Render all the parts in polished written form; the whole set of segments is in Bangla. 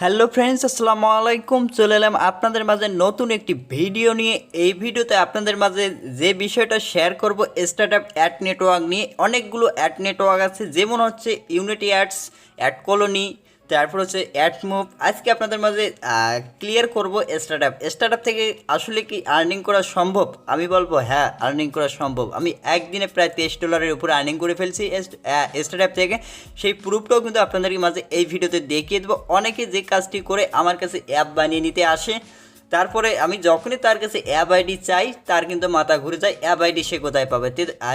হ্যালো ফ্রেন্ডস, আসসালামু আলাইকুম। চলে এলাম আপনাদের মাঝে নতুন একটি ভিডিও নিয়ে। এই ভিডিওতে আপনাদের মাঝে যে বিষয়টা শেয়ার করব, স্টার্টআপ অ্যাড নেটওয়ার্ক নিয়ে। অনেকগুলো অ্যাড নেটওয়ার্ক আছে, যেমন হচ্ছে ইউনিটি অ্যাডস, অ্যাড কলোনি, তারপর হচ্ছে অ্যাড মুভ। আজকে আপনাদের মাঝে ক্লিয়ার করব স্টার্টআপ থেকে আসলে কি আর্নিং করা সম্ভব। আমি বলবো হ্যাঁ, আর্নিং করা সম্ভব। আমি একদিনে প্রায় $23 উপরে আর্নিং করে ফেলছি স্টার্টআপ থেকে। সেই প্রুফটাও কিন্তু আপনাদের মাঝে এই ভিডিওতে দেখিয়ে দেবো। অনেকে যে কাজটি করে আমার কাছে অ্যাপ বানিয়ে নিতে আসে, তারপরে আমি যখনই তার কাছে অ্যাপ আইডি চাই, তার কিন্তু মাথা ঘুরে যায়। অ্যাপ আইডি সে কোথায় পাবে?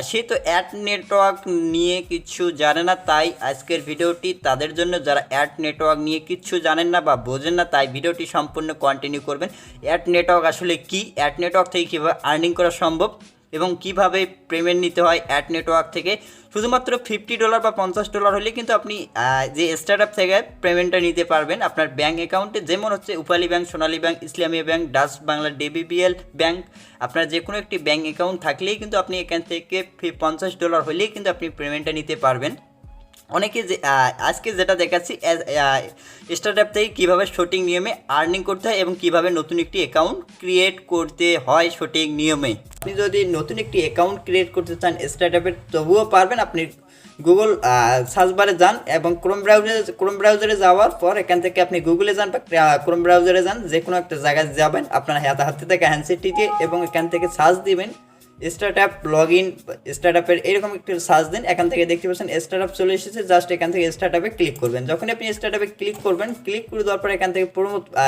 সে তো অ্যাড নেটওয়ার্ক নিয়ে কিছু জানে না। তাই আজকের ভিডিওটি তাদের জন্য, যারা অ্যাড নেটওয়ার্ক নিয়ে কিছু জানেন না বা বোঝেন না। তাই ভিডিওটি সম্পূর্ণ কন্টিনিউ করবেন। অ্যাড নেটওয়ার্ক আসলে কি, অ্যাড নেটওয়ার্ক থেকে কীভাবে আর্নিং করা সম্ভব এবং কিভাবে পেমেন্ট নিতে হয় অ্যাড নেটওয়ার্ক থেকে। শুধুমাত্র $50 বা $50 হলে কিন্তু আপনি যে স্টার্টআপ থেকে পেমেন্টটা নিতে পারবেন আপনার ব্যাঙ্ক অ্যাকাউন্টে। যেমন হচ্ছে উপালি ব্যাংক, সোনালী ব্যাংক, ইসলামী bank, Dutch Bangla, DBBL bank. আপনার যে কোনো একটি ব্যাঙ্ক অ্যাকাউন্ট থাকলেই কিন্তু আপনি এখান থেকে $50 হলেই কিন্তু আপনি পেমেন্টটা নিতে পারবেন। অনেকে যে আজকে যেটা দেখাচ্ছি স্টার্টআপ থেকে কীভাবে সঠিক নিয়মে আর্নিং করতে হয় এবং কিভাবে নতুন একটি অ্যাকাউন্ট ক্রিয়েট করতে হয় সঠিক নিয়মে। আপনি যদি নতুন একটি অ্যাকাউন্ট ক্রিয়েট করতে চান স্টার্টআপের, তবুও পারবেন। আপনি গুগল সার্চ বারে যান এবং ক্রোম ব্রাউজারে যাওয়ার পর এখান থেকে আপনি গুগলে যান বা ক্রোম ব্রাউজারে যান, যে কোনো একটা জায়গায় যাবেন আপনার হাতে থেকে হ্যান্ডসেটটি দিয়ে, এবং এখান থেকে সার্চ দিবেন স্টার্টআপ লগ ইন। স্টার্টআপের এরকম একটু সার্চ দিন। এখান থেকে দেখতে পাচ্ছেন স্টার্টআপ চলে এসেছে। জাস্ট এখান থেকে স্টার্টআপে ক্লিক করবেন। যখন আপনি স্টার্টআপে ক্লিক করবেন, ক্লিক করে দেওয়ার পর এখান থেকে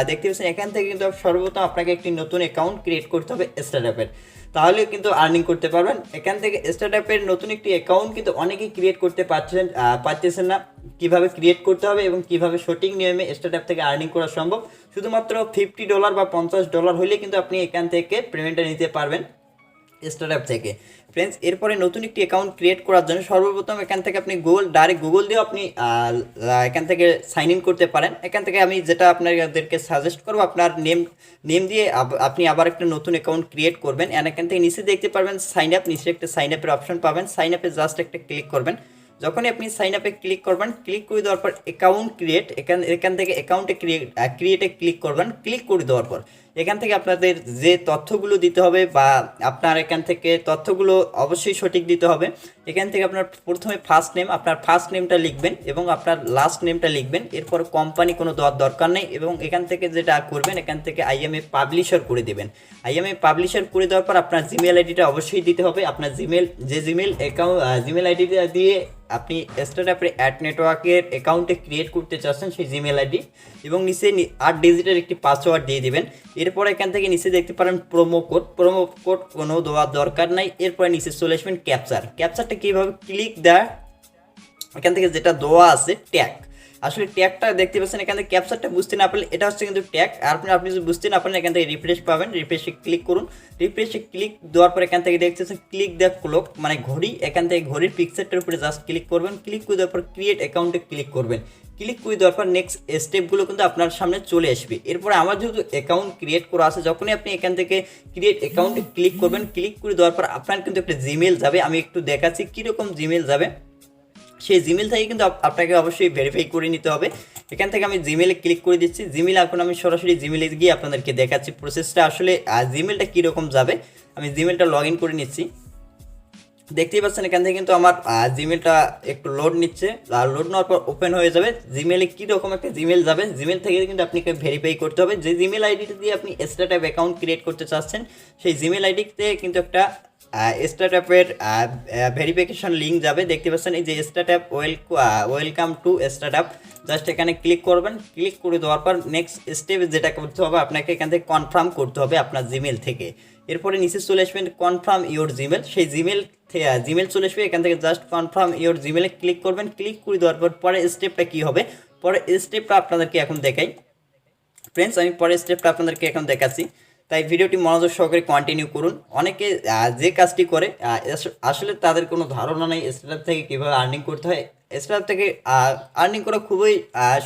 দেখতে পাচ্ছেন এখান থেকে কিন্তু সর্বপ্রথম আপনাকে একটি নতুন অ্যাকাউন্ট ক্রিয়েট করতে হবে স্টার্টআপের, তাহলে কিন্তু আর্নিং করতে পারবেন। এখান থেকে স্টার্টআপের নতুন একটি অ্যাকাউন্ট কিন্তু অনেকেই ক্রিয়েট করতে পারতেছেন না। কিভাবে ক্রিয়েট করতে হবে এবং কিভাবে সঠিক নিয়মে স্টার্টআপ থেকে আর্নিং করা সম্ভব। শুধুমাত্র $50 বা $50 হলে কিন্তু আপনি এখান থেকে পেমেন্টটা নিতে পারবেন স্টার্টআপ থেকে। ফ্রেন্ডস, এরপরে নতুন একটি অ্যাকাউন্ট ক্রিয়েট করার জন্য সর্বপ্রথম এখান থেকে আপনি ডাইরেক্ট গুগল দিয়ে আপনি এখান থেকে সাইন ইন করতে পারেন। এখান থেকে আমি যেটা আপনাদেরকে সাজেস্ট করবো, আপনার নেম দিয়ে আপনি আবার একটা নতুন অ্যাকাউন্ট ক্রিয়েট করবেন। অ্যান্ড এখান থেকে নিচে দেখতে পারবেন সাইন আপ, নিচে একটা সাইন আপের অপশন পাবেন। সাইন আপে জাস্ট একটা ক্লিক করবেন। যখনই আপনি সাইন আপে ক্লিক করবেন, ক্লিক করে দেওয়ার পর অ্যাকাউন্ট ক্রিয়েট, এখান থেকে অ্যাকাউন্টে ক্রিয়েটে ক্লিক করবেন। ক্লিক করে দেওয়ার পর এখান থেকে আপনাদের যে তথ্যগুলো দিতে হবে বা আপনার এখান থেকে তথ্যগুলো অবশ্যই সঠিক দিতে হবে। এখান থেকে আপনার প্রথমে আপনার ফার্স্ট নেমটা লিখবেন এবং আপনার লাস্ট নেমটা লিখবেন। এরপর কোম্পানি কোনো দেওয়ার দরকার নেই, এবং এখান থেকে যেটা করবেন এখান থেকে আইএমএ পাবলিশার করে দেবেন। আইএমএ পাবলিশার করে দেওয়ার পর আপনার জিমেল আইডিটা অবশ্যই দিতে হবে। আপনার জিমেল আইডিটা দিয়ে আপনি স্টার্টআপের অ্যাড নেটওয়ার্কের অ্যাকাউন্টে ক্রিয়েট করতে চাচ্ছেন সেই জিমেল আইডি, এবং নিচে 8 ডিজিটের একটি পাসওয়ার্ড দিয়ে দেবেন। এরপর এখান থেকে নিচে দেখতে পারেন প্রোমো কোড কোনো দেওয়ার দরকার নাই। এরপরে নিচে চলে আসবেন ক্যাপচারটা কীভাবে ক্লিক দেয়, এখান থেকে যেটা দেওয়া আছে ট্যাগ। আসলে ট্যাগটা দেখতে পাচ্ছেন এখান থেকে ক্যাপচারটা বুঝতে না পারলে এটা হচ্ছে কিন্তু ট্যাগ। আর আপনি যদি বুঝতে না পারেন এখান থেকে রিফ্রেশ পাবেন, রিফ্রেশে ক্লিক করুন। রিফ্রেশে ক্লিক দেওয়ার পর এখান থেকে দেখতেছেন ক্লিক দ্য ক্লক মানে ঘড়ি। এখান থেকে ঘড়ির পিকচারটার উপরে জাস্ট ক্লিক করবেন। ক্লিক করে দেওয়ার পর ক্রিয়েট অ্যাকাউন্টে ক্লিক করবেন। ক্লিক করে দেওয়ার পর নেক্সট স্টেপগুলো কিন্তু আপনার সামনে চলে আসবে। এরপরে আমার যেহেতু অ্যাকাউন্ট ক্রিয়েট করা আছে, যখনই আপনি এখান থেকে ক্রিয়েট অ্যাকাউন্টে ক্লিক করবেন, ক্লিক করে দেওয়ার পর আপনার কিন্তু একটা জিমেল যাবে। আমি একটু দেখাচ্ছি কীরকম জিমেল যাবে। সেই জিমেল থেকে কিন্তু আপনাকে অবশ্যই ভেরিফাই করে নিতে হবে। এখান থেকে আমি জিমেলে ক্লিক করে দিচ্ছি। জিমেল এখন আমি সরাসরি জিমেলে গিয়ে আপনাদেরকে দেখাচ্ছি প্রসেসটা আসলে জিমেলটা কীরকম যাবে। আমি জিমেলটা লগ ইন করে নিচ্ছি। দেখতেই পাচ্ছেন এখান থেকে কিন্তু আমার জিমেলটা একটু লোড নিচ্ছে। লোড নেওয়ার পর ওপেন হয়ে যাবে। জিমেলে কীরকম একটা জিমেল যাবে, জিমেল থেকে কিন্তু আপনাকে ভেরিফাই করতে হবে। যে জিমেল আইডিটা দিয়ে আপনি স্টার্টআপ অ্যাকাউন্ট ক্রিয়েট করতে চাচ্ছেন, সেই জিমেল আইডিতে কিন্তু একটা স্টার্টআপের ভেরিফিকেশন লিঙ্ক যাবে। দেখতে পাচ্ছেন এই যে startup welcome to startup. Just এখানে ক্লিক করবেন। ক্লিক করে দেওয়ার পর নেক্সট স্টেপে যেটা করতে হবে, আপনাকে এখান থেকে কনফার্ম করতে হবে আপনার জিমেল থেকে। এরপরে নিচে চলে আসবেন কনফার্ম ইওর জিমেল। সেই জিমেল চলে আসবে। এখান থেকে জাস্ট কনফার্ম ইওর জিমেলে ক্লিক করবেন। ক্লিক করে দেওয়ার পর পরের স্টেপটা কী হবে, পরের স্টেপটা আপনাদেরকে এখন দেখাই। ফ্রেন্ডস, আমি পরের স্টেপটা আপনাদেরকে এখন দেখাচ্ছি, তাই ভিডিওটি মনোযোগ সহকারে কন্টিনিউ করুন। অনেকে যে কাজটি করে আসলে তাদের কোনো ধারণা নেই স্টার্টআপ থেকে কীভাবে আর্নিং করতে হয়। স্টার্টআপ থেকে আর্নিং করা খুবই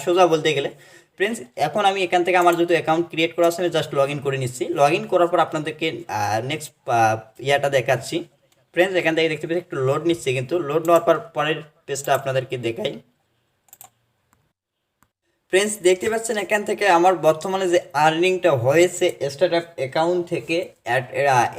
সোজা বলতে গেলে। ফ্রেন্ডস, এখন আমি এখান থেকে আমার যেহেতু অ্যাকাউন্ট ক্রিয়েট করা আছে, আমি জাস্ট লগ ইন করে নিচ্ছি। লগ ইন করার পর আপনাদেরকে নেক্সট ইয়াটা দেখাচ্ছি। ফ্রেন্ডস, এখান থেকে দেখতে পাচ্ছি একটু লোড নিচ্ছে, কিন্তু লোড নেওয়ার পর পরের পেজটা আপনাদেরকে দেখাই। ফ্রেন্ডস দেখতে পাচ্ছেন এখান থেকে আমার বর্তমানে যে আর্নিংটা হয়েছে স্টার্টআপ অ্যাকাউন্ট থেকে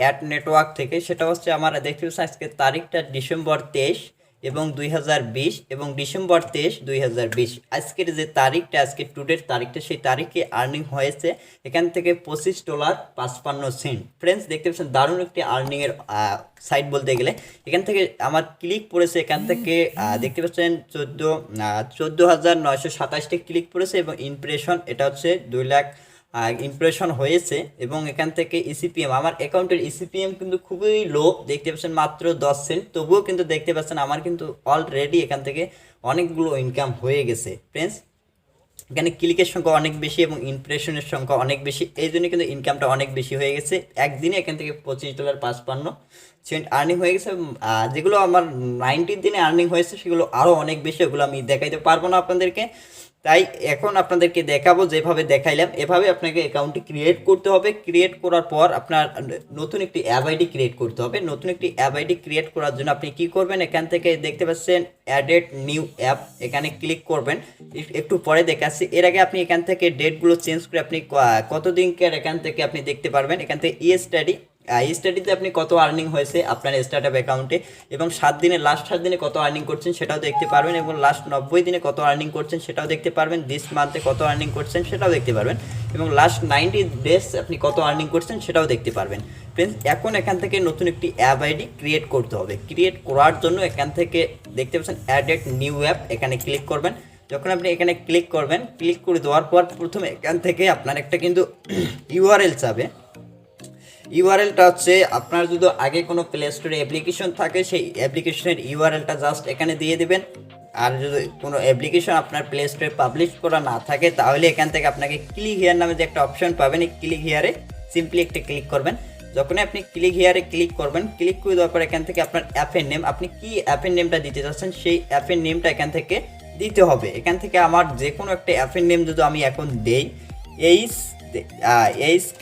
অ্যাড নেটওয়ার্ক থেকে, সেটা হচ্ছে আমার দেখতে পাচ্ছেন আজকে তারিখটা ডিসেম্বর 23 এবং 2020 এবং ডিসেম্বর 23 2020 আজকের যে তারিখটা, আজকে টুডের তারিখটা, সেই তারিখে আর্নিং হয়েছে এখান থেকে $25.55। ফ্রেন্ডস দেখতে পাচ্ছেন দারুণ একটি আর্নিংয়ের সাইট বলতে গেলে। এখান থেকে আমার ক্লিক পড়েছে, এখান থেকে দেখতে পাচ্ছেন 14,927টি ক্লিক পড়েছে এবং ইমপ্রেশন এটা হচ্ছে 2 লাখ ইমপ্রেশন হয়েছে। এবং এখান থেকে ইসিপিএম, আমার অ্যাকাউন্টের ইসিপিএম কিন্তু খুবই লো, দেখতে পাচ্ছেন মাত্র 10 সেন্ট। তবুও কিন্তু দেখতে পাচ্ছেন আমার কিন্তু অলরেডি এখান থেকে অনেকগুলো ইনকাম হয়ে গেছে। ফ্রেন্ডস এখানে ক্লিকের সংখ্যা অনেক বেশি এবং ইমপ্রেশনের সংখ্যা অনেক বেশি, এই জন্য কিন্তু ইনকামটা অনেক বেশি হয়ে গেছে। একদিনে এখান থেকে $25.55 আর্নিং হয়ে গেছে। যেগুলো আমার 90 দিনে আর্নিং হয়েছে সেগুলো আরও অনেক বেশি, ওগুলো আমি দেখাইতে পারবো না আপনাদেরকে। তাই এখন আপনাদেরকে দেখাবো, যেভাবে দেখাইলাম এভাবে আপনাকে অ্যাকাউন্টটি ক্রিয়েট করতে হবে। ক্রিয়েট করার পর আপনার নতুন একটি অ্যাপ আইডি ক্রিয়েট করতে হবে। নতুন একটি অ্যাপ আইডি ক্রিয়েট করার জন্য আপনি কি করবেন, এখান থেকে দেখতে পাচ্ছেন অ্যাডেড নিউ অ্যাপ, এখানে ক্লিক করবেন। একটু পরে দেখাচ্ছি, এর আগে আপনি এখান থেকে ডেটগুলো চেঞ্জ করে আপনি কতদিনকার এখান থেকে আপনি দেখতে পারবেন। এখান থেকে স্টাডিতে আপনি কত আর্নিং হয়েছে আপনার স্টার্টআপ অ্যাকাউন্টে, এবং লাস্ট 7 দিনে কত আর্নিং করছেন সেটাও দেখতে পারবেন, এবং লাস্ট 90 দিনে কত আর্নিং করছেন সেটাও দেখতে পারবেন, দিস মান্থে কত আর্নিং করছেন সেটাও দেখতে পারবেন, এবং লাস্ট 90 ডেজ আপনি কত আর্নিং করছেন সেটাও দেখতে পারবেন। ফ্রেন্ডস এখন এখান থেকে নতুন একটি অ্যাপ আইডি ক্রিয়েট করতে হবে। ক্রিয়েট করার জন্য এখান থেকে দেখতে পাচ্ছেন অ্যাডেড নিউ অ্যাপ, এখানে ক্লিক করবেন। যখন আপনি এখানে ক্লিক করবেন, ক্লিক করে দেওয়ার পর প্রথমে এখান থেকে আপনার একটা কিন্তু ইউআরএল চাবে। ইউআরএলটা হচ্ছে আপনার যদি আগে কোনো প্লে স্টোরে অ্যাপ্লিকেশন থাকে সেই অ্যাপ্লিকেশনের ইউআরএলটা জাস্ট এখানে দিয়ে দেবেন। আর যদি কোনো অ্যাপ্লিকেশন আপনার প্লে স্টোরে পাবলিশ করা না থাকে তাহলে এখান থেকে আপনাকে ক্লিক হিয়ার নামে যে একটা অপশন পাবেন, এই ক্লিক হিয়ারে সিম্পলি একটা ক্লিক করবেন। যখনই আপনি ক্লিক হিয়ারে ক্লিক করবেন, ক্লিক করে দেওয়ার পর এখান থেকে আপনার অ্যাপের নেম, আপনি কি অ্যাপের নেমটা দিতে চাচ্ছেন সেই অ্যাপের নেমটা এখান থেকে দিতে হবে। এখান থেকে আমার যে কোনো একটা অ্যাপের নেম যদি আমি এখন দেই, এই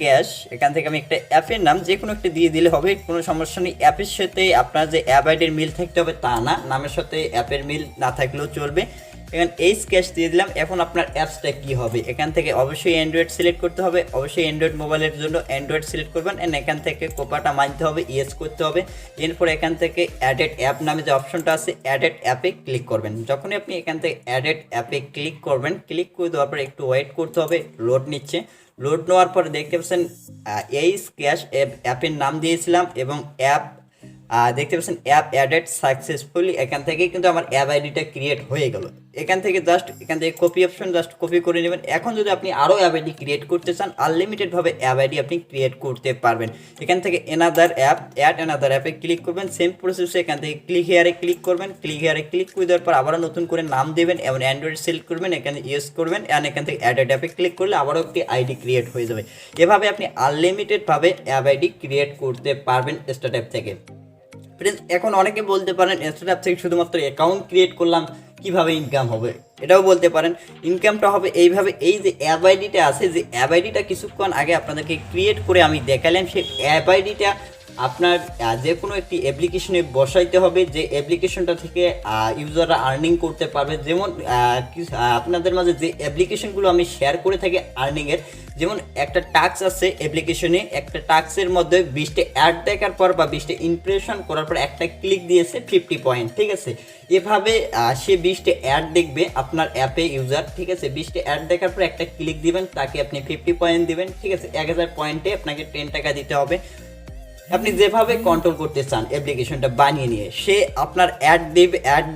ক্যাশ, এখান থেকে আমি একটা অ্যাপের নাম যে কোনো একটা দিয়ে দিলে হবে, কোনো সমস্যা নেই। অ্যাপের সাথে আপনার যে অ্যাপ আইডির মিল থাকতে হবে তা না, নামের সাথে অ্যাপের মিল না থাকলেও চলবে। এখানে এই ক্যাশ দিয়ে দিলাম। এখন আপনার অ্যাপসটা কি হবে, এখান থেকে অবশ্যই অ্যান্ড্রয়েড সিলেক্ট করতে হবে, অবশ্যই অ্যান্ড্রয়েড মোবাইলের জন্য অ্যান্ড্রয়েড সিলেক্ট করবেন, এন্ড এখান থেকে কোপাটা মানতে হবে, ইয়েস করতে হবে। এরপর এখান থেকে অ্যাডেড অ্যাপ নামে যে অপশনটা আছে অ্যাডেড অ্যাপে ক্লিক করবেন। যখনই আপনি এখান থেকে অ্যাডেড অ্যাপে ক্লিক করবেন, ক্লিক করে দেওয়ার পর একটু ওয়েট করতে হবে, লোড নিচ্ছে। লোড নেওয়ার পরে দেখতে পাচ্ছেন এই ক্যাশ অ্যাপের নাম দিয়েছিলাম এবং অ্যাপ দেখতে পাচ্ছেন অ্যাপ অ্যাডেড সাকসেসফুলি, এখান থেকে কিন্তু আমার অ্যাপ আইডিটা ক্রিয়েট হয়ে গেল। এখান থেকে কপি অপশন জাস্ট কপি করে নেবেন। এখন যদি আপনি আরও অ্যাপ আইডি ক্রিয়েট করতে চান, আনলিমিটেডভাবে অ্যাপ আইডি আপনি ক্রিয়েট করতে পারবেন। এখান থেকে অ্যানাদার অ্যাপ, অ্যাড অ্যানাদার অ্যাপে ক্লিক করবেন, সেম প্রসেসে এখান থেকে ক্লিক হেয়ারে ক্লিক করবেন। ক্লিক হেয়ারে ক্লিক করে দেওয়ার পর আবারও নতুন করে নাম দেবেন এবং অ্যান্ড্রয়েড সিলেক্ট করবেন, এখানে ইউজ করবেন, অ্যান্ড এখান থেকে অ্যাডেড অ্যাপে ক্লিক করলে আবারও একটি আইডি ক্রিয়েট হয়ে যাবে। এভাবে আপনি আনলিমিটেডভাবে অ্যাপ আইডি ক্রিয়েট করতে পারবেন স্টার্টআপ থেকে। ফ্রেন্ডস এখন অনেকে বলতে পারেন স্টার্টআপ থেকে শুধুমাত্র অ্যাকাউন্ট ক্রিয়েট করলাম, কিভাবে ইনকাম হবে, এটাও বলতে পারেন। ইনকামটা হবে এইভাবে, এই যে অ্যাপ আইডিটা আছে, যে অ্যাপ আইডিটা কিছুক্ষণ আগে আপনাদেরকে ক্রিয়েট করে আমি দেখালাম, সেই অ্যাপ আইডিটা আপনার যে কোনো একটি অ্যাপ্লিকেশনে বসাইতে হবে, যে অ্যাপ্লিকেশনটা থেকে ইউজাররা আর্নিং করতে পারবে। যেমন আপনাদের মাঝে যে অ্যাপ্লিকেশনগুলো আমি শেয়ার করে থাকি আর্নিংয়ের, যেমন একটা টাস্ক আছে অ্যাপ্লিকেশনে, একটা টাস্কের মধ্যে 20টা অ্যাড দেখার পর বা 20টা ইমপ্রেশন করার পর একটা ক্লিক দিয়েছে 50 পয়েন্ট, ঠিক আছে। এভাবে সে 20টা অ্যাড দেখবে আপনার অ্যাপে ইউজার, ঠিক আছে। 20টা অ্যাড দেখার পর একটা ক্লিক দিবেন, তাকে আপনি 50 পয়েন্ট দিবেন, ঠিক আছে। 1000 পয়েন্টে আপনাকে 10 টাকা দিতে হবে। আপনি যেভাবে কন্ট্রোল করতে চান অ্যাপ্লিকেশনটা বানিয়ে নিয়ে, সে আপনার অ্যাড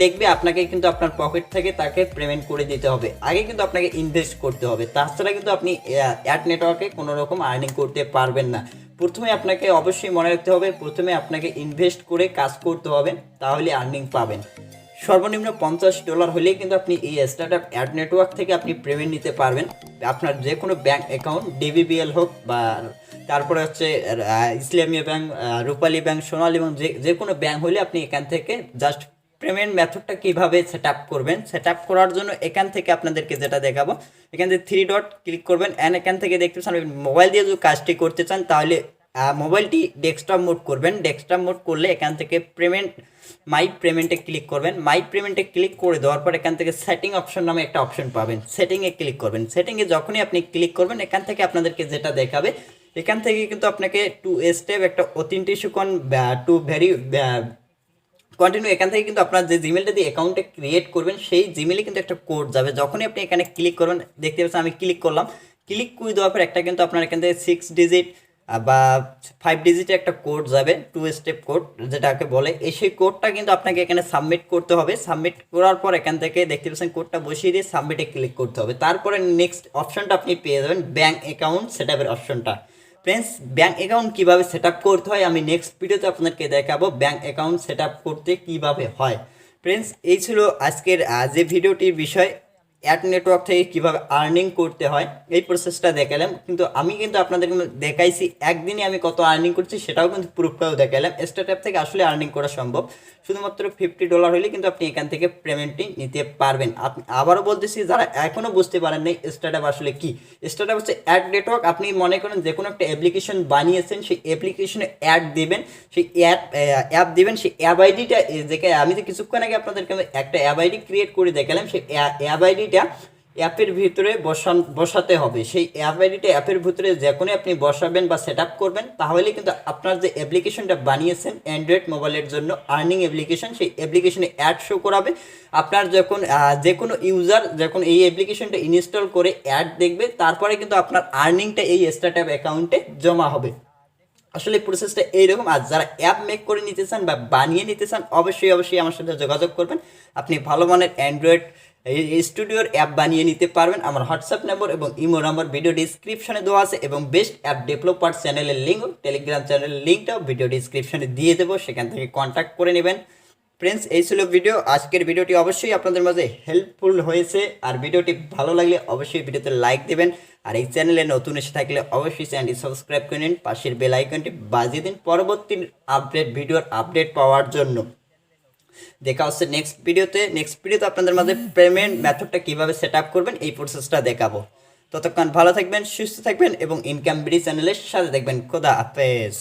দেখবে, আপনাকে কিন্তু আপনার পকেট থেকে তাকে পেমেন্ট করে দিতে হবে। আগে কিন্তু আপনাকে ইনভেস্ট করতে হবে, তাছাড়া কিন্তু আপনি অ্যাড নেটওয়ার্কে কোনো রকম আর্নিং করতে পারবেন না। প্রথমে আপনাকে অবশ্যই মনে রাখতে হবে, প্রথমে আপনাকে ইনভেস্ট করে কাজ করতে হবে, তাহলে আর্নিং পাবেন। সর্বনিম্ন $50 হলেই কিন্তু আপনি এই স্টার্টআপ অ্যাড নেটওয়ার্ক থেকে আপনি পেমেন্ট নিতে পারবেন। আপনার যে কোনো ব্যাঙ্ক অ্যাকাউন্ট, ডিবিবিএল হোক বা তারপরে হচ্ছে ইসলামী ব্যাংক, রূপালী ব্যাংক, সোনালী ব্যাংক, যে কোনো ব্যাংক হলে আপনি এখান থেকে জাস্ট পেমেন্ট মেথডটা কীভাবে সেট আপ করবেন, সেট আপ করার জন্য এখান থেকে আপনাদেরকে যেটা দেখাবো, এখান থেকে 3 ডট ক্লিক করবেন, অ্যান্ড এখান থেকে দেখতে পাচ্ছেন মোবাইল দিয়ে যদি কাজটি করতে চান তাহলে মোবাইলটি ডেস্কটপ মোড করবেন। ডেস্কটপ মোড করলে এখান থেকে মাই পেমেন্টে ক্লিক করবেন। মাই পেমেন্টে ক্লিক করে দেওয়ার পর এখান থেকে সেটিং অপশন নামে একটা অপশন পাবেন, সেটিংয়ে ক্লিক করবেন। সেটিংয়ে যখনই আপনি ক্লিক করবেন এখান থেকে আপনাদেরকে যেটা দেখাবে, এখান থেকে কিন্তু আপনাকে 2 স্টেপ একটা অথেন্টিকেশন টু ভেরি কন্টিনিউ, এখান থেকে কিন্তু আপনার যে জিমেলটা দিয়ে অ্যাকাউন্টে ক্রিয়েট করবেন সেই জিমেলে কিন্তু একটা কোড যাবে। যখনই আপনি এখানে ক্লিক করবেন, দেখতে পাচ্ছেন আমি ক্লিক করলাম, ক্লিক করে দেওয়ার পর একটা কিন্তু আপনার এখান থেকে 6 ডিজিট বা 5 ডিজিটের একটা কোড যাবে, 2 স্টেপ কোড যেটাকে বলে। সেই কোডটা কিন্তু আপনাকে এখানে সাবমিট করতে হবে। সাবমিট করার পর এখান থেকে দেখতে পাচ্ছেন কোডটা বসিয়ে দিয়ে সাবমিটে ক্লিক করতে হবে। তারপরে নেক্সট অপশনটা আপনি পেয়ে যাবেন ব্যাঙ্ক অ্যাকাউন্ট সেটআপের অপশনটা। ফ্রেন্ডস, ব্যাঙ্ক অ্যাকাউন্ট কীভাবে সেট আপ করতে হয় আমি নেক্সট ভিডিওতে আপনাদেরকে দেখাবো ব্যাঙ্ক অ্যাকাউন্ট সেট আপ করতে কীভাবে হয়। ফ্রেন্ডস, এই ছিল আজকের যে ভিডিওটির বিষয়, অ্যাড নেটওয়ার্ক থেকে কীভাবে আর্নিং করতে হয় এই প্রসেসটা দেখালাম। কিন্তু আমি কিন্তু আপনাদেরকে দেখাইছি একদিনে আমি কত আর্নিং করছি, সেটাও কিন্তু প্রুফটাও দেখালাম। স্টার্টআপ থেকে আসলে আর্নিং করা সম্ভব, শুধুমাত্র $50 হলে কিন্তু আপনি এখান থেকে পেমেন্টটি নিতে পারবেন। আপনি আবারও বলতেছি, যারা এখনও বুঝতে পারেন নাই স্টার্টআপ আসলে কি, স্টার্টআপ হচ্ছে অ্যাড নেটওয়ার্ক। আপনি মনে করেন যে কোনো একটা অ্যাপ্লিকেশন বানিয়েছেন, সেই অ্যাপ্লিকেশনে অ্যাড দেবেন, সেই অ্যাপ দেবেন, সেই অ্যাপ আইডিটা যেটা আমি যে কিছুক্ষণ আগে আপনাদেরকে একটা অ্যাপ আইডি ক্রিয়েট করে দেখালাম, সেই অ্যাপ আইডিটা অ্যাপের ভিতরে বসাতে হবে। সেই অ্যাপ আইডিটা অ্যাপের ভিতরে যখনই আপনি বসাবেন বা সেট আপ করবেন, তাহলে কিন্তু আপনার যে অ্যাপ্লিকেশনটা বানিয়েছেন অ্যান্ড্রয়েড মোবাইলের জন্য আর্নিং অ্যাপ্লিকেশন, সেই অ্যাপ্লিকেশনে অ্যাড শো করাবে। আপনার যখন যে কোনো ইউজার যখন এই অ্যাপ্লিকেশনটা ইনস্টল করে অ্যাড দেখবে, তারপরে কিন্তু আপনার আর্নিংটা এই স্টার্টআপ অ্যাকাউন্টে জমা হবে। আসলে প্রসেসটা এইরকম। আর যারা অ্যাপ মেক করে নিতে চান বা বানিয়ে নিতে চান, অবশ্যই আমার সাথে যোগাযোগ করবেন। আপনি ভালো মানের অ্যান্ড্রয়েড স্টুডিওর অ্যাপ বানিয়ে নিতে পারবেন। আমার হোয়াটসঅ্যাপ নম্বর এবং ইমো নম্বর ভিডিও ডিসক্রিপশনে দেওয়া আছে, এবং বেস্ট অ্যাপ ডেভেলপার চ্যানেলের লিঙ্ক, টেলিগ্রাম চ্যানেলের লিঙ্কটাও ভিডিও ডিসক্রিপশনে দিয়ে দেবো, সেখান থেকে কন্ট্যাক্ট করে নেবেন। ফ্রেন্ডস, এই ছিল ভিডিও। আজকের ভিডিওটি অবশ্যই আপনাদের মাঝে হেল্পফুল হয়েছে। আর ভিডিওটি ভালো লাগলে অবশ্যই ভিডিওতে লাইক দেবেন। আর এই চ্যানেলে নতুন এসে থাকলে অবশ্যই চ্যানেলটি সাবস্ক্রাইব করে নিন, পাশের বেল আইকনটি বাজিয়ে দিন পরবর্তী ভিডিওর আপডেট পাওয়ার জন্য। দেখা হচ্ছে নেক্সট ভিডিওতে আপনাদের মাঝে পেমেন্ট মেথডটা কীভাবে সেট আপ করবেন এই প্রসেসটা দেখাবো। ততক্ষণ ভালো থাকবেন, সুস্থ থাকবেন এবং ইনকাম বিডি চ্যানেলের সাথে দেখবেন। খোদা হাফেজ।